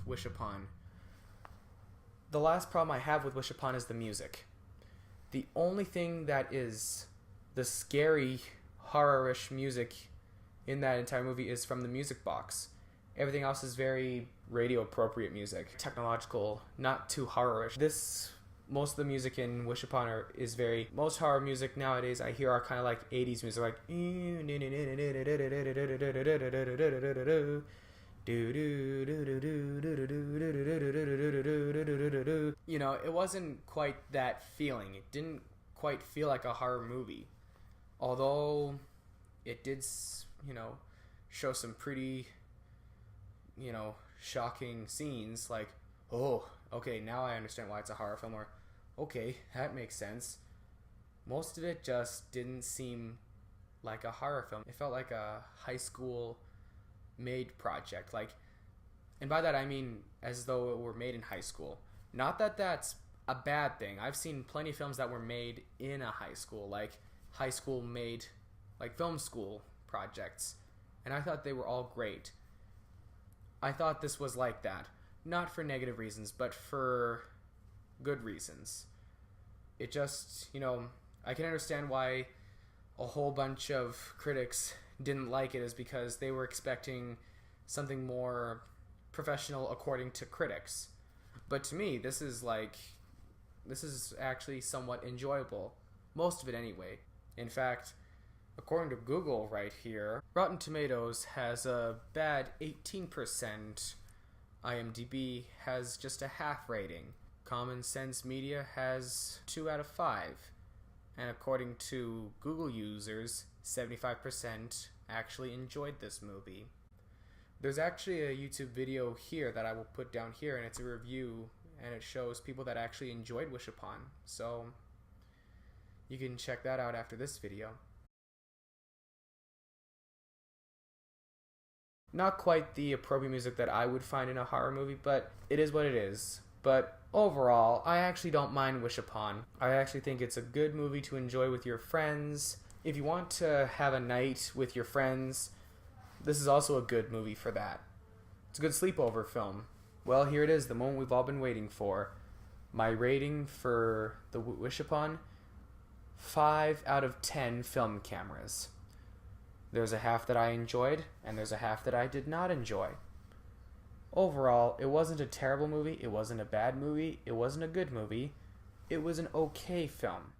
Wish Upon. The last problem I have with Wish Upon is the music. The only thing that is the scary, horror-ish music in that entire movie is from the music box. Everything else is very radio-appropriate music. Technological, not too horror-ish. Most of the music in Wish Upon is very... Most horror music nowadays I hear are kind of like 80s music, like... You know, it wasn't quite that feeling. It didn't quite feel like a horror movie. Although it did, you know, show some pretty, you know, shocking scenes, like, oh, okay, now I understand why it's a horror film, or, okay, that makes sense. Most of it just didn't seem like a horror film. It felt like a high school made project, like, and by that I mean as though it were made in high school. Not that that's a bad thing. I've seen plenty of films that were made in a high school, like high school made, like film school projects, and I thought they were all great. I thought this was like that, not for negative reasons, but for good reasons. It just, you know, I can understand why a whole bunch of critics didn't like it, is because they were expecting something more professional according to critics. But to me, this is actually somewhat enjoyable. Most of it anyway. In fact, according to Google right here, Rotten Tomatoes has a bad 18%. IMDb has just a half rating. Common Sense Media has 2 out of 5. And according to Google users, 75% actually enjoyed this movie. There's actually a YouTube video here that I will put down here, and it's a review, and it shows people that actually enjoyed Wish Upon. So you can check that out after this video. Not quite the appropriate music that I would find in a horror movie, but it is what it is. But overall, I actually don't mind Wish Upon. I actually think it's a good movie to enjoy with your friends. If you want to have a night with your friends, this is also a good movie for that. It's a good sleepover film. Well, here it is, the moment we've all been waiting for. My rating for the Wish Upon, 5 out of 10 film cameras. There's a half that I enjoyed, and there's a half that I did not enjoy. Overall, it wasn't a terrible movie, it wasn't a bad movie, it wasn't a good movie. It was an okay film.